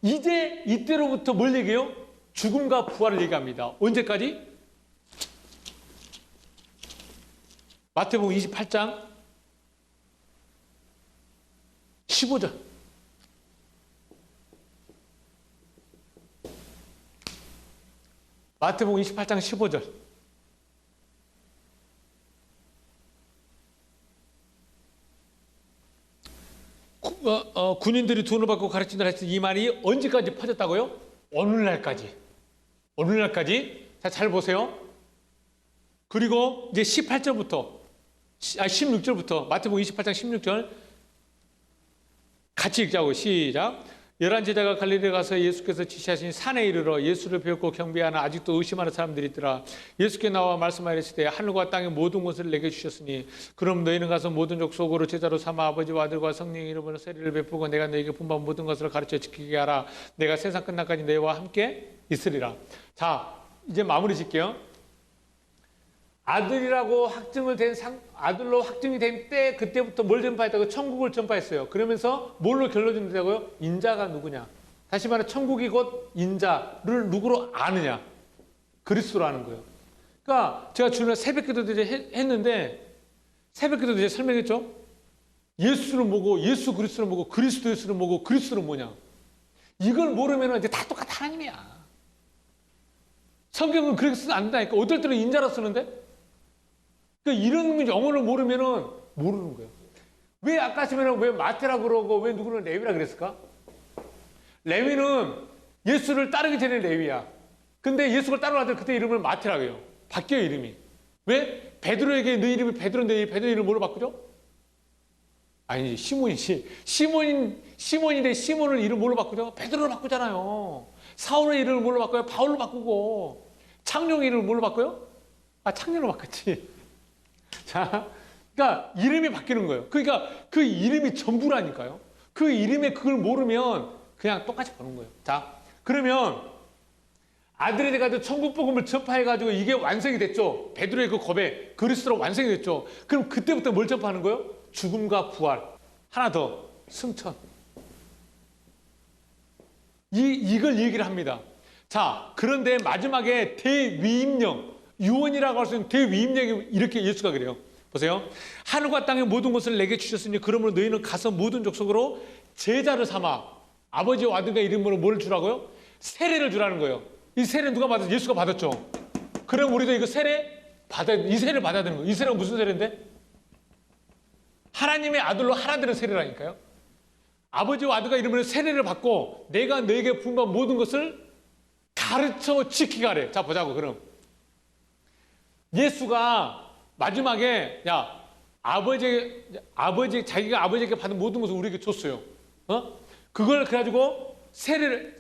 이제 이때로부터 뭘 얘기해요? 죽음과 부활을 얘기합니다. 언제까지? 마태복음 28장 15절. 마태복음 28장 15절. 군인들이 돈을 받고 가르친다 했을 때 이 말이 언제까지 퍼졌다고요? 오늘날까지. 자, 잘 보세요. 그리고 이제 16절부터 마태복음 28장 16절 같이 읽자고. 시작. 11제자가 갈릴리에 가서 예수께서 지시하신 산에 이르러 예수를 배웠고 경배하나 아직도 의심하는 사람들이 있더라. 예수께 나와 말씀하시되 하늘과 땅의 모든 것을 내게 주셨으니 그럼 너희는 가서 모든 족속으로 제자로 삼아 아버지와 아들과 성령의 이름으로 세례를 베푸고 내가 너희에게 분부한 모든 것을 가르쳐 지키게 하라. 내가 세상 끝날까지 너희와 함께 있으리라. 자, 이제 마무리 짓게요. 아들이라고 아들로 확증이 된 때 그때부터 뭘 전파했다고? 천국을 전파했어요. 그러면서 뭘로 결론진다고요? 인자가 누구냐? 다시 말해 천국이 곧 인자를 누구로 아느냐? 그리스도로 아는 거예요. 그러니까 제가 주일날 새벽기도 했는데 새벽기도 이제 설명했죠. 예수는 뭐고 예수 그리스도는 뭐고 그리스도 예수는 뭐고 그리스도는 뭐냐? 이걸 모르면 이제 다 똑같은 하나님이야. 성경은 그렇게 쓰면 안 된다니까. 어떨 때는 인자라 쓰는데 그러니까 이런 영어를 모르면은 모르는 거예요. 왜 아까 처음에는 왜 마태라 그러고 왜 누구는 레위라 그랬을까? 레위는 예수를 따르기 전에 레위야. 근데 예수를 따르려들 그때 이름을 마태라고 해요. 바뀌어요, 이름이. 왜? 베드로에게 너 이름이 베드로인데 베드로 이름을 뭐로 바꾸죠? 아니, 시몬이지. 시몬인데 시몬을 이름 뭘로 바꾸죠? 베드로로 바꾸잖아요. 사울의 이름을 뭘로 바꿔요? 바울로 바꾸고. 창룡의 이름을 뭘로 바꿔요? 창룡으로 바꿨지. 자, 그러니까 이름이 바뀌는 거예요. 그러니까 그 이름이 전부라니까요. 그 이름에 그걸 모르면 그냥 똑같이 보는 거예요. 자, 그러면 아들이 돼가지고 천국 복음을 전파해가지고 이게 완성이 됐죠. 베드로의 그 고백, 그리스도로 완성이 됐죠. 그럼 그때부터 뭘 전파하는 거예요? 죽음과 부활. 하나 더, 승천. 이걸 얘기를 합니다. 자, 그런데 마지막에 대위임령. 유언이라고 할 수 있는 대위임력이 이렇게 예수가 그래요. 보세요. 하늘과 땅의 모든 것을 내게 주셨으니 그러므로 너희는 가서 모든 족속으로 제자를 삼아. 아버지와 아들과 이름으로 뭘 주라고요? 세례를 주라는 거예요. 이 세례 누가 받았죠? 예수가 받았죠. 그럼 우리도 이거 이 세례를 받아야 되는 거예요. 이 세례가 무슨 세례인데? 하나님의 아들로 하나 되는 세례라니까요. 아버지와 아들과 이름으로 세례를 받고 내가 너에게 분부한 모든 것을 가르쳐 지키게 하래. 자, 보자고, 그럼. 예수가 마지막에, 자기가 아버지에게 받은 모든 것을 우리에게 줬어요. 그걸 그래가지고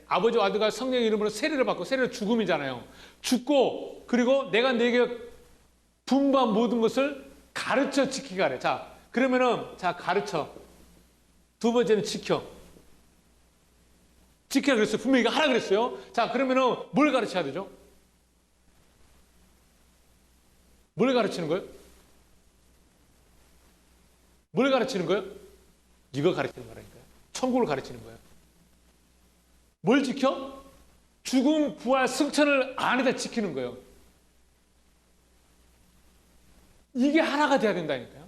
아버지와 아들과 성령의 이름으로 세례를 받고, 세례는 죽음이잖아요. 죽고, 그리고 내가 너에게 분부한 모든 것을 가르쳐 지키게 하래. 자, 그러면은, 가르쳐. 두 번째는 지켜. 지키라 그랬어요. 분명히 하라 그랬어요. 자, 그러면은 뭘 가르쳐야 되죠? 뭘 가르치는 거예요? 뭘 가르치는 거예요? 이거 가르치는 거라니까요. 천국을 가르치는 거예요. 뭘 지켜? 죽음, 부활, 승천을 안에다 지키는 거예요. 이게 하나가 돼야 된다니까요.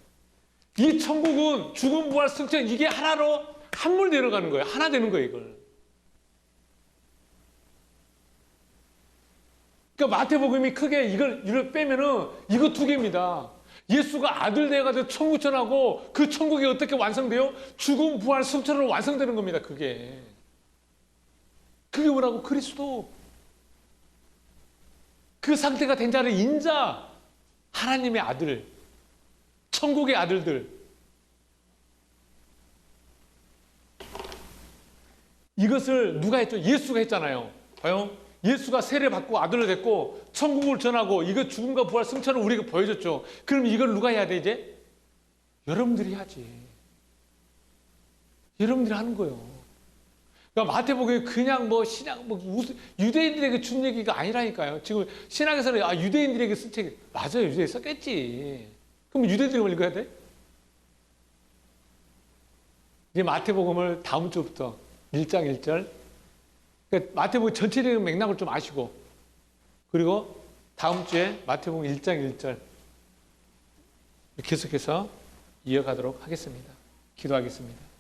이 천국은 죽음, 부활, 승천 이게 하나로 한물 내려가는 거예요. 하나 되는 거예요, 이걸. 그러니까 마태복음이 크게 이걸 빼면은 이거 두 개입니다. 예수가 아들 돼가지고 천국 전하고 그 천국이 어떻게 완성돼요? 죽음, 부활, 승천으로 완성되는 겁니다. 그게 뭐라고? 그리스도. 그 상태가 된 자를 인자, 하나님의 아들, 천국의 아들들. 이것을 누가 했죠? 예수가 했잖아요. 봐요. 예수가 세례 받고 아들로 됐고 천국을 전하고 이거 죽음과 부활 승천을 우리에게 보여줬죠. 그럼 이걸 누가 해야 돼 이제? 여러분들이 하지. 여러분들이 하는 거예요. 그러니까 마태복음이 그냥 유대인들에게 준 얘기가 아니라니까요. 지금 신학에서는 유대인들에게 쓴 책이 맞아요. 유대인 썼겠지. 그럼 유대인들이 읽어야 돼? 이제 마태복음을 다음 주부터 1장 1절 그러니까 마태복음 전체적인 맥락을 좀 아시고 그리고 다음 주에 마태복음 1장 1절 계속해서 이어가도록 하겠습니다. 기도하겠습니다.